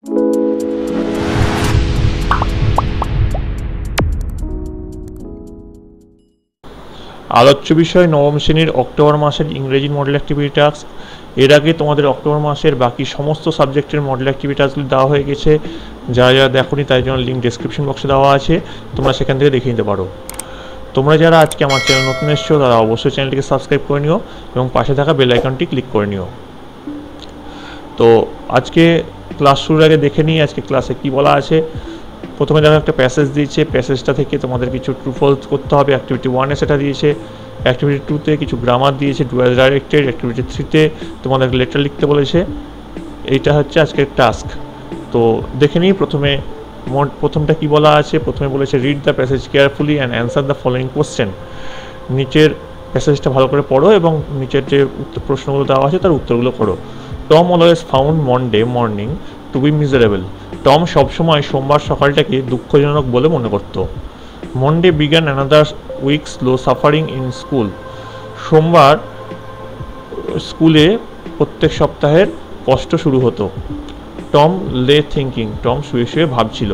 আলোচ্য বিষয় নবম শ্রেণীর অক্টোবর মাসের ইংরেজি মডেল অ্যাক্টিভিটি টাস্ক। এর আগে তোমাদের অক্টোবর মাসের বাকি সমস্ত সাবজেক্টের মডেল অ্যাক্টিভিটি টাস্কগুলি দেওয়া হয়ে গেছে। যারা যারা দেখোনি তাই জন্য লিঙ্ক ডেসক্রিপশন বক্সে দেওয়া আছে, তোমরা সেখান থেকে দেখে নিতে পারো। তোমরা যারা আজকে আমার চ্যানেল নতুন এসছো তারা অবশ্যই চ্যানেলটিকে সাবস্ক্রাইব করে নিও এবং পাশে থাকা বেল আইকনটি ক্লিক করে নিও। তো আজকে ক্লাস শুরুর আগে দেখে নিই আজকে ক্লাসে কি বলা আছে। প্রথমে দেখো একটা প্যাসেজ দিয়েছে, প্যাসেজটা থেকে তোমাদের কিছু ট্রু ফলস করতে হবে। অ্যাক্টিভিটি 1-এ সেটা দিয়েছে, অ্যাক্টিভিটি 2-তে কিছু গ্রামার দিয়েছে, ডু অ্যাজ ডাইরেক্টেড। অ্যাক্টিভিটি 3-তে তোমাদের লেটার লিখতে বলেছে। এইটা হচ্ছে আজকের টাস্ক। তো দেখে নিই প্রথমটা কি বলা আছে। প্রথমে বলেছে read the passage carefully and answer the following question. নিচের প্যাসেজটা ভালো করে পড়ো এবং নিচের যে প্রশ্নগুলো দেওয়া আছে তার উত্তরগুলো করো। Tom always found Monday morning to be miserable. Tom সবসময় সোমবার সকালটাকে দুঃখজনক বলে মনে করত। Monday began another week slow suffering in school. সোমবার স্কুলে প্রত্যেক সপ্তাহের কষ্ট শুরু হতো। টম লে থিঙ্কিং। টম শুয়ে শুয়ে ভাবছিল।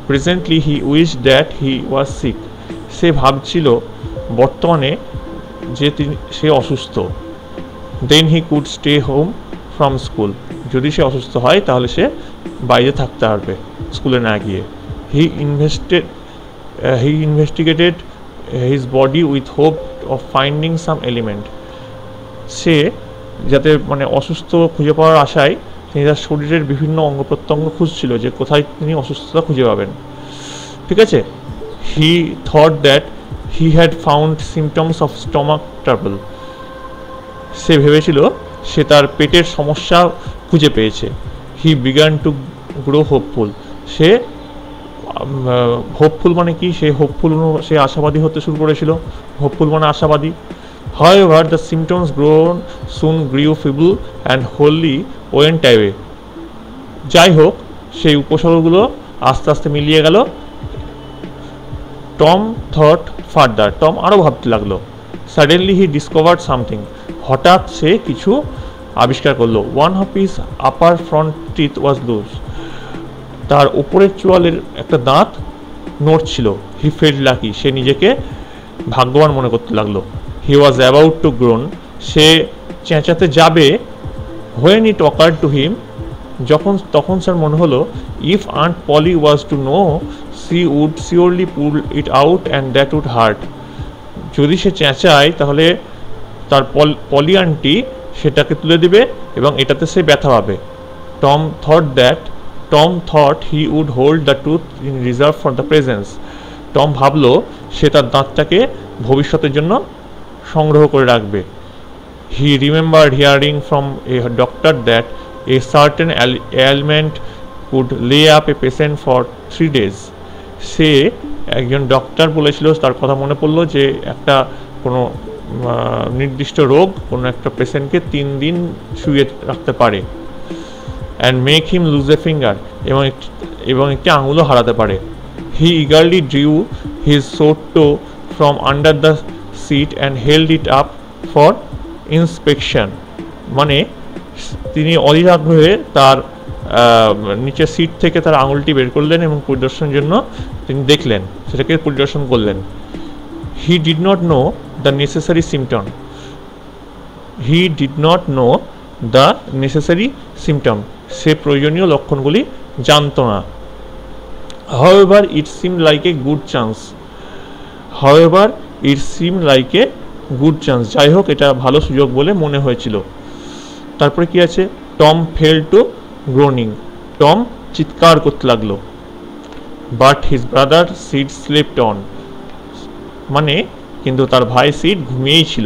Presently he wish that he was sick. সে ভাবছিল বর্তমানে যে সে অসুস্থ। Then he could stay home from school. যদি সে অসুস্থ হয় তাহলে সে বাইরে থাকতে পারবে স্কুলে না গিয়ে। He investigated his body with hope of finding some ailment. সে যাতে অসুস্থ খুঁজে পাওয়ার আশায় তিনি তার শরীরের বিভিন্ন অঙ্গ প্রত্যঙ্গ খুঁজছিল যে কোথায় তিনি অসুস্থতা খুঁজে পাবেন। ঠিক আছে। He thought that he had found symptoms of stomach trouble. সে ভেবেছিল সে তার পেটের সমস্যা খুঁজে পেয়েছে। He began to grow hopeful. সে হোপফুল মানে কি, সে আশাবাদী হতে শুরু করেছিল। হোপফুল মানে আশাবাদী। However, the symptoms soon grew feeble and wholly went away. যাই হোক, সেই উপসর্গগুলো আস্তে আস্তে মিলিয়ে গেল। Tom thought further. টম আরও ভাবতে লাগলো। Suddenly he discovered something. হঠাৎ সে কিছু আবিষ্কার করলো। One of his upper front teeth was loose. তার উপরের চোয়ালের একটা দাঁত নড়ছিল। He felt lucky. সে নিজেকে ভাগ্যবান মনে করতে লাগলো। He was about to groan. সে চেঁচাতে যাবে। When it occurred to him. তখন স্যার মনে হলো if Aunt Polly was to know she would surely pull it out and that would hurt. যদি সে চেঁচায় তাহলে তার পলি আন্টি সেটাকে তুলে দিবে এবং এটাতে সে ব্যথা পাবে। Tom thought he would hold the tooth in reserve for the presence. Tom ভাবলো সে তার দাঁতটাকে ভবিষ্যতের জন্য সংগ্রহ করে রাখবে। He remembered hearing from a doctor that a certain ailment could lay up a patient for 3 days। সে একজন ডক্টর বলেছিল, তার কথা মনে পড়লো যে কোনো নির্দিষ্ট রোগ কোনো একটা পেশেন্টকে 3 দিন শুয়ে রাখতে পারে। And make him lose a finger. এবং একটি আঙুলও হারাতে পারে। হি eagerly drew his sore toe from under the sheet and held it up for inspection. মানে তিনি অধীর আগ্রহে তার নিচের সিট থেকে তার আঙুলটি বের করলেন এবং পরিদর্শনের জন্য তিনি দেখলেন, সেটাকে পরিদর্শন করলেন। He did not know the necessary symptom. সে প্রয়োজনীয় লক্ষণগুলি জানত না। However, it seemed like a good chance. যাই হোক, এটা ভালো সুযোগ বলে মনে হয়েছিল। তারপরে কি আছে? Tom fail to Groening. Tom চিৎকার করতে লাগলো। But his brother seed slept on. মানে কিন্তু তার ভাই সিড ঘুমিয়েই ছিল।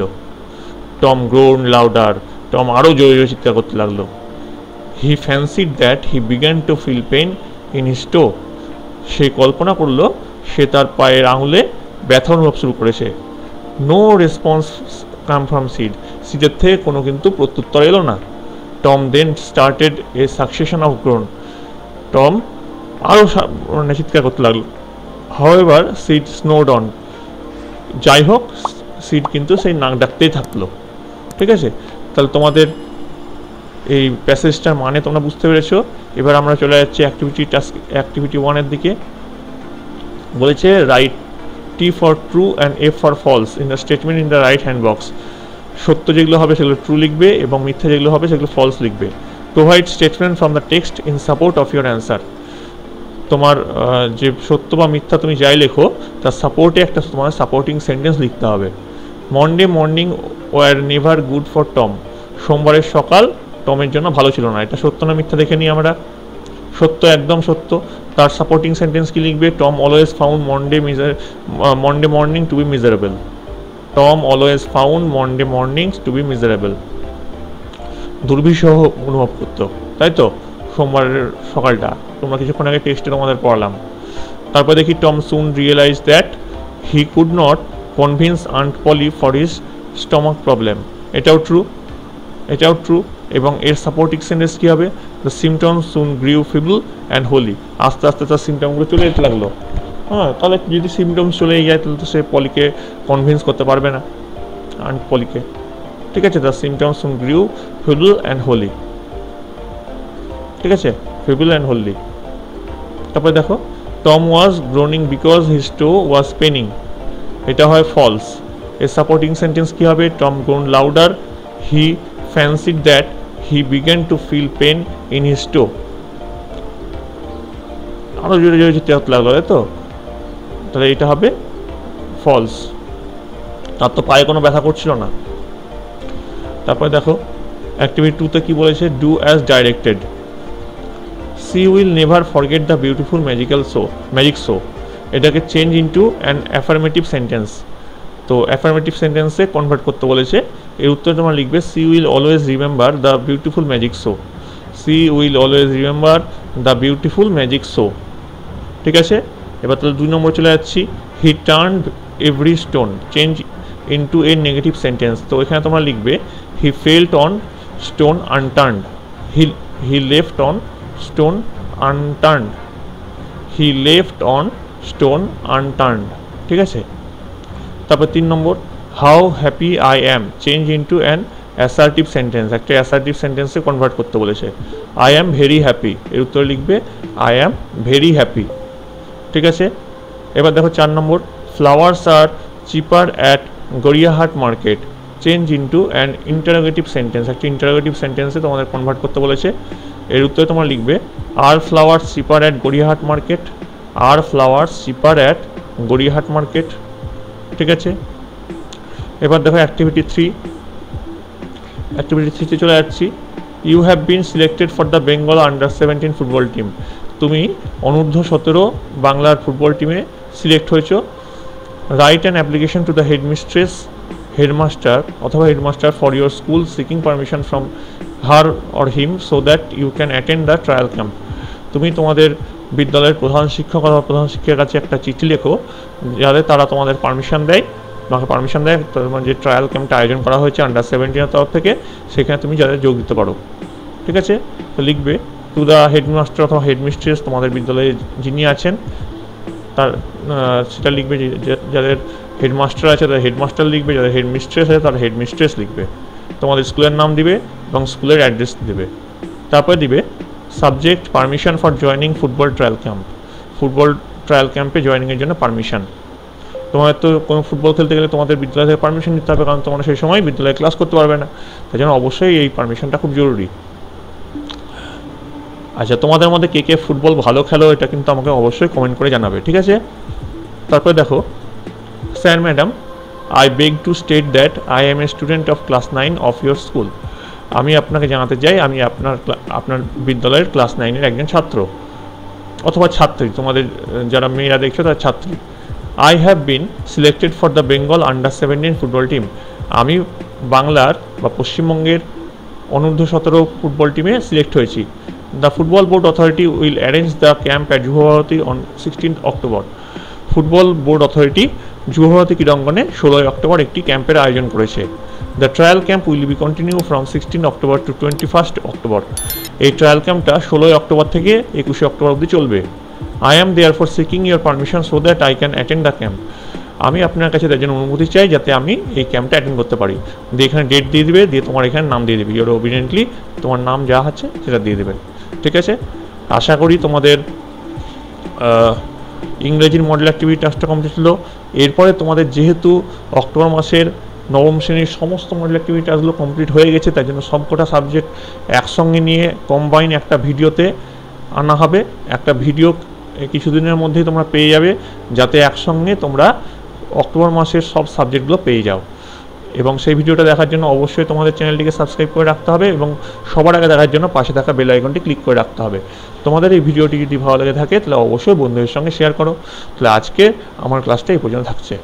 Tom groan louder. টম আরও জোরে জোরে চিৎকার করতে লাগলো। He fancied that he began to feel pain in his toe. সে কল্পনা করলো সে তার পায়ের আঙুলে ব্যথা অনুভব শুরু করেছে। নো রেসপন্স কাম ফ্রম সিডের থেকে কোনো কিন্তু প্রত্যুত্তর এলো না। Tom then started a succession of groan. Tom আরও চিৎকার করতে লাগলো। However Sid snored on. যাই হোক, সিড কিন্তু সেই নাক ডাকতেই থাকলো। ঠিক আছে, তাহলে তোমাদের এই প্যাসেজটার মানে তোমরা বুঝতে পেরেছো। এবার আমরা চলে যাচ্ছি অ্যাক্টিভিটি 1-এর দিকে। বলেছে write T for true and F for false in the statement in the right hand box. সত্য যেগুলো হবে সেগুলো ট্রু লিখবে এবং মিথ্যা যেগুলো হবে সেগুলো ফলস লিখবে। Provide statement from the text in support of your answer. তোমার যে সত্য বা মিথ্যা তুমি যাই লেখো তার সাপোর্টে একটা তোমার সাপোর্টিং সেন্টেন্স লিখতে হবে। Monday morning war never good for Tom. সোমবারের সকাল টমের জন্য ভালো ছিল না। এটা সত্য না মিথ্যা দেখে নিই আমরা। সত্য, একদম সত্য। তার সাপোর্টিং সেন্টেন্স কি লিখবে? Tom always found Monday morning to be miserable. Tom always found Monday mornings to be miserable. দুর্বিষহ অনুভব করতো, তাই তো, সোমবারের সকালটা। তোমরা কিছুক্ষণ আগে টেক্সটে তোমাদের পড়লাম। তারপর দেখি Tom soon realize that he could not convince Aunt Polly for his stomach problem. এটাও ট্রু, এটাও ট্রু। এবং এর সাপোর্টিং সেন্টেন্স কী হবে? The symptoms soon grew feeble and wholly. আস্তে আস্তে তার সিমটমগুলো চলে যেতে লাগলো। হ্যাঁ, তাহলে যদি সিমটমস চলে যায় তাহলে তো সে পলিকে কনভিন্স করতে পারবে না, আন্ট পলিকে। ঠিক আছে, the symptoms soon grew feeble and wholly. ঠিক আছে, ফিবল অ্যান্ড হোলি। তারপরে দেখো Tom was groaning because his toe was paining. এটা হয় ফলস। এর সাপোর্টিং সেন্টেন্স কী হবে? Tom groan louder he fancied that he began to feel pain in his toe. আরও জোরে জোরে যেতে লাগলো, তাই তো, তাহলে এটা হবে ফলস। তার তো পায়ে কোনো ব্যথা করছিল না। তারপরে দেখো অ্যাক্টিভিটি 2-তে কী বলেছে? Do as directed. She will never forget the beautiful magic show. এটাকে change into an affirmative sentence. তো অ্যাফার্মেটিভ সেন্টেন্সে কনভার্ট করতে বলেছে। এর উত্তরে তোমরা লিখবে she will always remember the beautiful magic show. She will always remember the beautiful magic show. ঠিক আছে, এবার তাহলে 2 নম্বর চলে যাচ্ছি। He turned every stone change into a negative sentence. তো এখানে তোমরা লিখবে he felt on stone unturned. He left on stone unturned. He left on stone unturned. ঠিক আছে, তারপর 3 নম্বর how happy I am change into an assertive sentence. একটা assertive সেন্টেন্সে কনভার্ট করতে বলেছে। আই অ্যাম ভেরি হ্যাপি, এর উত্তরে লিখবে আই অ্যাম ভেরি হ্যাপি। ঠিক আছে, এবার দেখো 4 নম্বর flowers are cheaper at Gariahat market change into an interrogative sentence. একটা ইন্টারোগেটিভ সেন্টেন্সে তোমাদের কনভার্ট করতে বলেছে। এর উত্তরে তোমরা লিখবে are flowers cheaper at Gariahat market. Are flowers cheaper at Gariahat market. ঠিক আছে, এবার দেখো অ্যাক্টিভিটি 3-তে চলে যাচ্ছি। You have been selected for the Bengal আন্ডার-17 ফুটবল টিম। তুমি অনূর্ধ্ব-17 বাংলার ফুটবল টিমে সিলেক্ট হয়েছো। Write an application to the headmaster অথবা headmaster for your school seeking permission from her or him so that you can attend the trial camp. তুমি তোমাদের বিদ্যালয়ের প্রধান শিক্ষক অথবা প্রধান শিক্ষকের কাছে একটা চিঠি লেখো যাতে তারা তোমাদের পারমিশন দেয়, তোমার যে ট্রায়াল ক্যাম্পটা আয়োজন করা হয়েছে আন্ডার-17 তরফ থেকে, সেখানে তুমি যাদের যোগ দিতে পারো। ঠিক আছে, তো লিখবে টু দ্য হেডমাস্টার অথবা হেডমিস্ট্রেস, তোমাদের বিদ্যালয়ে যিনি আছেন তার সেটা লিখবে। যাদের হেডমাস্টার আছে তাদের হেডমাস্টার লিখবে, যাদের হেডমিস্ট্রেস আছে তার হেডমিস্ট্রেস লিখবে। তোমাদের স্কুলের নাম দিবে এবং স্কুলের অ্যাড্রেস দেবে। তারপরে দিবে subject permission for joining football trial camp. Football trial ক্যাম্পে জয়নিংয়ের জন্য পারমিশন। তোমাদের তো কোনো ফুটবল খেলতে গেলে তোমাদের বিদ্যালয় থেকে পারমিশন নিতে হবে, কারণ তোমরা সেই সময় বিদ্যালয়ে ক্লাস করতে পারবে না। তাই জন্য অবশ্যই এই পারমিশনটা খুব জরুরি। আচ্ছা, তোমাদের মধ্যে কে কে ফুটবল ভালো খেলো এটা কিন্তু আমাকে অবশ্যই কমেন্ট করে জানাবে। ঠিক আছে, তারপরে দেখো sir madam I beg two state that I M a student of class 9 of your school. আমি আপনাকে জানাতে চাই আমি আপনার বিদ্যালয়ের ক্লাস 9-এর একজন ছাত্র অথবা ছাত্রী। তোমাদের যারা মেয়েরা দেখছো তার ছাত্রী। I have been selected for the Bengal আন্ডার-17 ফুটবল টিম। আমি বাংলার বা পশ্চিমবঙ্গের অনূর্ধ্ব-17 ফুটবল টিমে সিলেক্ট হয়েছি। The football board authority will arrange the camp at Yuva Bharati on 16 October. Football board authority Yuva Bharati ক্রীড়াঙ্গনে 16 অক্টোবর একটি ক্যাম্পের আয়োজন করেছে। The trial camp will be continue from 16 October to 21 October. এই ট্রায়াল ক্যাম্পটা 16 অক্টোবর থেকে 21 অক্টোবর অবধি চলবে। I am therefore seeking your permission so that I can attend the camp. আমি আপনার কাছে তার জন্য অনুমতি চাই যাতে আমি এই ক্যাম্পটা অ্যাটেন্ড করতে পারি। দিয়ে এখানে ডেট দিয়ে দিবে, দিয়ে তোমার এখানে নাম দিয়ে দিবে, ইউর ওবিডিয়েন্টলি তোমার নাম যা আছে সেটা দিয়ে দেবে। ঠিক আছে, আশা করি তোমাদের ইংরেজির মডেল অ্যাক্টিভিটি টাস্কটা কমপ্লিট হলো। এরপরে তোমাদের যেহেতু অক্টোবর মাসের নবম শ্রেণীর সমস্ত মডেল অ্যাক্টিভিটি টাস্কগুলো কমপ্লিট হয়ে গেছে, তাই জন্য সবকটা সাবজেক্ট একসঙ্গে নিয়ে কম্বাইন একটা ভিডিওতে আনা হবে। একটা ভিডিও কিছুদিনের মধ্যেই তোমরা পেয়ে যাবে, যাতে একসঙ্গে তোমরা অক্টোবর মাসের সব সাবজেক্টগুলো পেয়ে যাও। এবং সেই ভিডিওটা দেখার জন্য অবশ্যই তোমাদের চ্যানেলটিকে সাবস্ক্রাইব করে রাখতে হবে এবং সবার আগে দেখার জন্য পাশে থাকা বেল আইকনটি ক্লিক করে রাখতে হবে। তোমাদের এই ভিডিওটি যদি ভালো লেগে থাকে তাহলে অবশ্যই বন্ধুদের সঙ্গে শেয়ার করো। তাহলে আজকে আমার ক্লাসটা এই পর্যন্ত থাকছে।